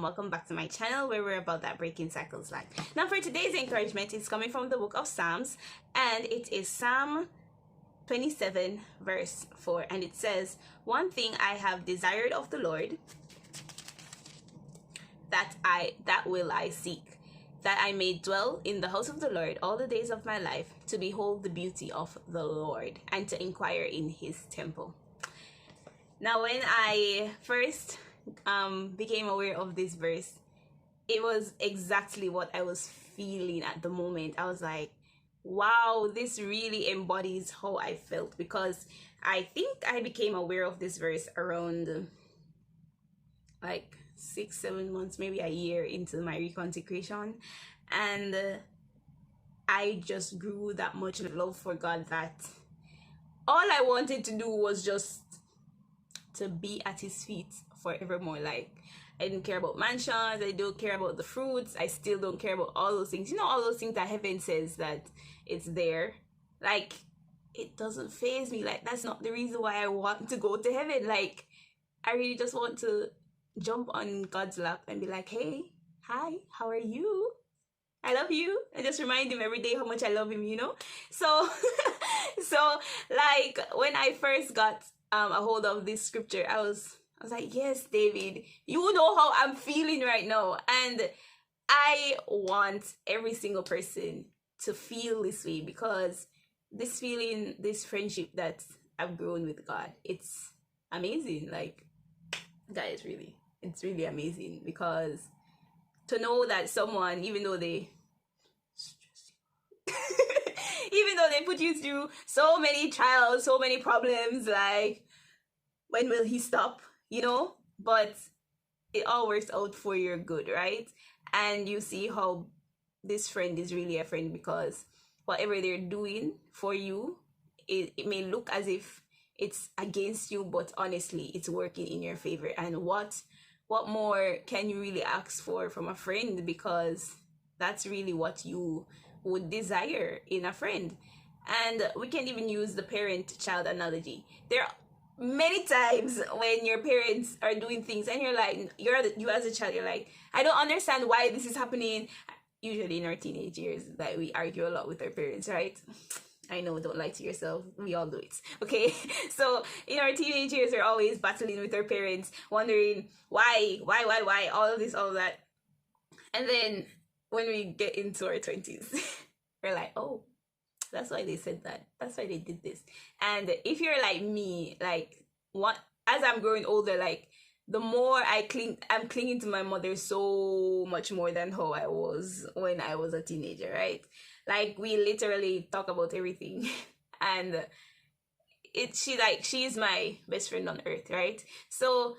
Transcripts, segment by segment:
welcome back to my channel where we're about that breaking cycles life. Now for today's encouragement, it's coming from the book of Psalms, and it is Psalm 27 verse 4, and it says, "One thing I have desired of the Lord, that will I seek, that I may dwell in the house of the Lord all the days of my life, to behold the beauty of the Lord and to inquire in his temple." Now when I first became aware of this verse, it was exactly what I was feeling at the moment. I was like, wow, this really embodies how I felt, because I think I became aware of this verse around like 6-7 months, maybe a year into my reconsecration, and I just grew that much love for God that all I wanted to do was just to be at his feet forevermore. Like, I didn't care about mansions, I don't care about the fruits, I still don't care about all those things, all those things that heaven says that it's there. Like, it doesn't faze me. Like, that's not the reason why I want to go to heaven. Like, I really just want to jump on God's lap and be like, hey, hi, how are you? I love you. And just remind him every day how much I love him, So so like when I first got a hold of this scripture, I was like, yes, David, you know how I'm feeling right now. And I want every single person to feel this way, because this feeling, this friendship that I've grown with God, it's amazing. Like, guys, really, it's really amazing, because to know that someone, even though they even though they put you through so many trials, so many problems, like, when will he stop? But it all works out for your good, right? And you see how this friend is really a friend, because whatever they're doing for you, it may look as if it's against you, but honestly, it's working in your favor. And what more can you really ask for from a friend? Because that's really what you would desire in a friend. And we can even use the parent-child analogy. There are many times when your parents are doing things and you're like, you as a child, you're like, I don't understand why this is happening. Usually in our teenage years, that we argue a lot with our parents, right? I know, don't lie to yourself, we all do it, okay? So in our teenage years, we're always battling with our parents, wondering why, all of this, all of that. And then when we get into our 20s, we're like, oh, that's why they said that. That's why they did this. And if you're like me, like, as I'm growing older, like, the more I'm clinging to my mother so much more than how I was when I was a teenager, right? Like, we literally talk about everything. And she's my best friend on earth, right? So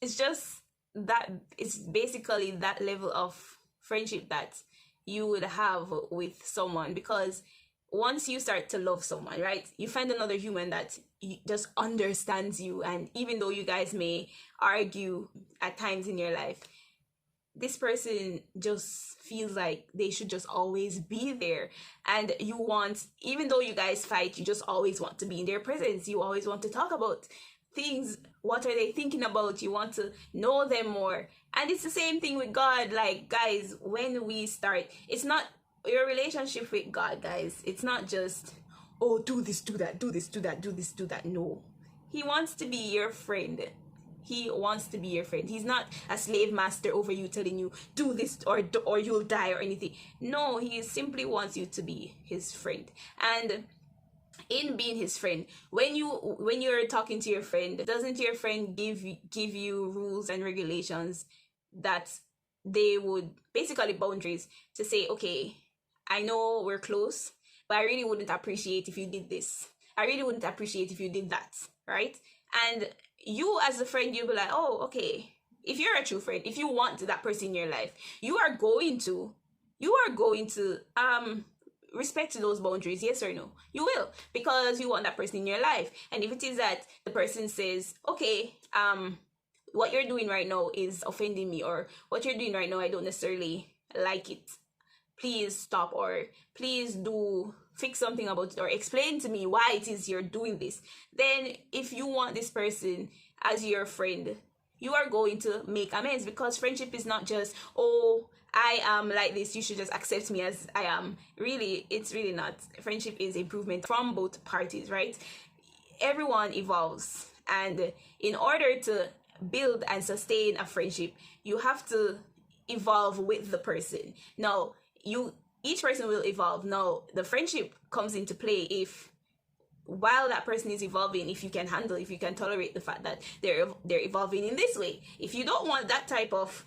it's just that, it's basically that level of friendship that you would have with someone, because once you start to love someone, right, you find another human that just understands you. And even though you guys may argue at times in your life, this person just feels like they should just always be there. And even though you guys fight, you just always want to be in their presence. You always want to talk about things. What are they thinking about? You want to know them more. And it's the same thing with God. Like, guys, when we start, it's not your relationship with God, guys. It's not just, oh, do this, do that, do this, do that, do this, do that. No. He wants to be your friend. He wants to be your friend. He's not a slave master over you telling you, do this or you'll die or anything. No, he simply wants you to be his friend. And in being his friend, when you're talking to your friend, doesn't your friend give you rules and regulations that they would, basically boundaries, to say, okay, I know we're close, but I really wouldn't appreciate if you did this. I really wouldn't appreciate if you did that, right? And you as a friend, you'll be like, oh, okay. If you're a true friend, if you want that person in your life, you are going to respect those boundaries, yes or no? You will, because you want that person in your life. And if it is that the person says, okay, what you're doing right now is offending me, or what you're doing right now, I don't necessarily like it, please stop, or please do fix something about it, or explain to me why it is you're doing this, then if you want this person as your friend, you are going to make amends, because friendship is not just, oh, I am like this, you should just accept me as I am. Really, it's really not. Friendship is improvement from both parties, right? Everyone evolves, and in order to build and sustain a friendship, you have to evolve with the person. Now, each person will evolve. Now, the friendship comes into play if, while that person is evolving, if you can handle, if you can tolerate the fact that they're evolving in this way. If you don't want that type of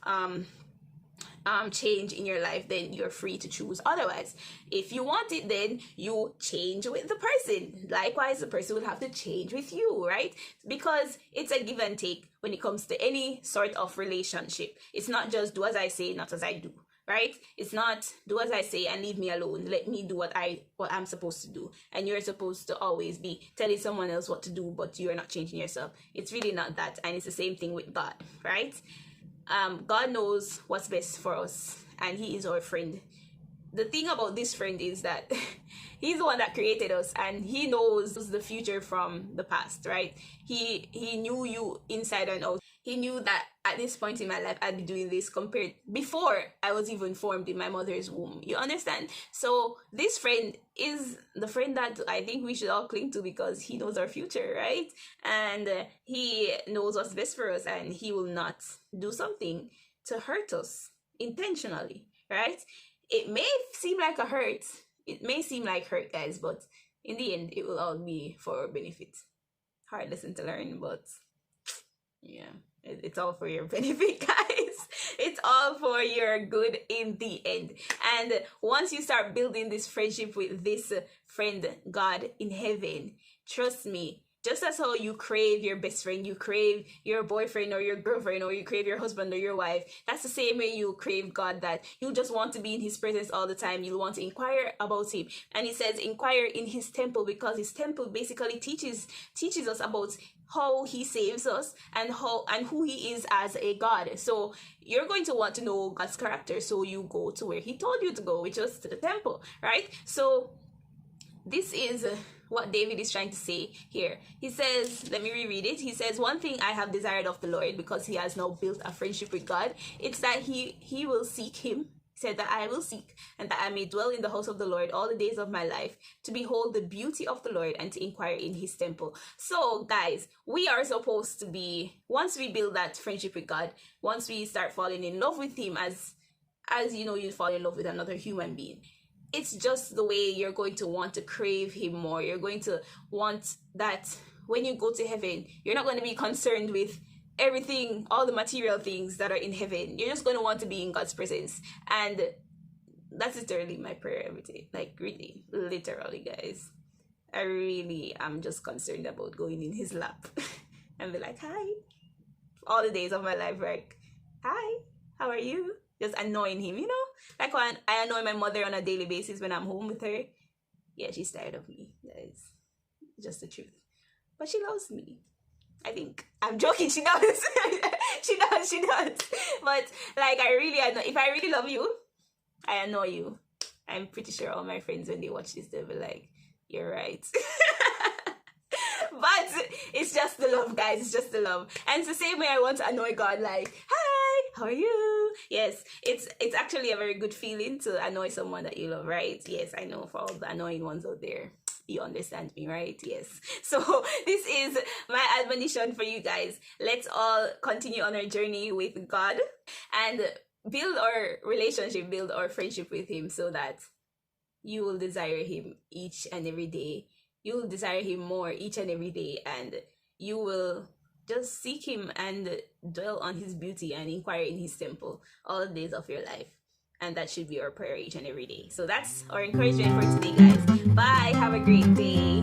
change in your life, then you're free to choose otherwise. If you want it, then you change with the person. Likewise, the person will have to change with you, right? Because it's a give and take when it comes to any sort of relationship. It's not just do as I say, not as I do, right? It's not do as I say and leave me alone. Let me do what I'm supposed to do. And you're supposed to always be telling someone else what to do, but you're not changing yourself. It's really not that. And it's the same thing with God, right? God knows what's best for us, and He is our friend. The thing about this friend is that He's the one that created us, and He knows the future from the past, right? He knew you inside and out. He knew that at this point in my life I'd be doing this compared before I was even formed in my mother's womb. You understand? So this friend is the friend that I think we should all cling to, because he knows our future, right? And he knows what's best for us, and he will not do something to hurt us intentionally, right? It may seem like a hurt. It may seem like hurt, guys, but in the end, it will all be for our benefit. Hard lesson to learn, but yeah, it's all for your benefit, guys. It's all for your good in the end. And once you start building this friendship with this friend, God in heaven, trust me, just as how you crave your best friend, you crave your boyfriend or your girlfriend, or you crave your husband or your wife, that's the same way you crave God, that you just want to be in His presence all the time. You want to inquire about Him. And He says inquire in His temple, because His temple basically teaches us about how He saves us and who He is as a God. So you're going to want to know God's character, so you go to where He told you to go, which was to the temple, right? So this is what David is trying to say here. He says, let me reread it. He says, one thing I have desired of the Lord, because he has now built a friendship with God, it's that he will seek Him. He said that I will seek, and that I may dwell in the house of the Lord all the days of my life, to behold the beauty of the Lord and to inquire in His temple. So guys, we are supposed to be, once we build that friendship with God, once we start falling in love with Him, as you know, you fall in love with another human being, it's just the way you're going to want to crave Him more. You're going to want that when you go to heaven, you're not going to be concerned with everything, all the material things that are in heaven. You're just going to want to be in God's presence. And that's literally my prayer every day. Like, really, literally, guys. I really am just concerned about going in His lap and be like, hi. All the days of my life, like, hi, how are you? Just annoying Him, you know? Like when I annoy my mother on a daily basis when I'm home with her. Yeah, she's tired of me, guys. Just the truth. But she loves me. I think. I'm joking, she does. she does. But like, I really annoy. If I really love you, I annoy you. I'm pretty sure all my friends, when they watch this, they'll be like, you're right. But it's just the love, guys. It's just the love. And it's the same way I want to annoy God, like, hi, how are you? Yes, it's actually a very good feeling to annoy someone that you love, right? Yes, I know, for all the annoying ones out there, you understand me, right? Yes. So this is my admonition for you guys. Let's all continue on our journey with God and build our relationship, build our friendship with Him, so that you will desire Him each and every day. You will desire Him more each and every day, and you will just seek Him and dwell on His beauty and inquire in His temple all the days of your life. And that should be our prayer each and every day. So that's our encouragement for today, guys. Bye. Have a great day.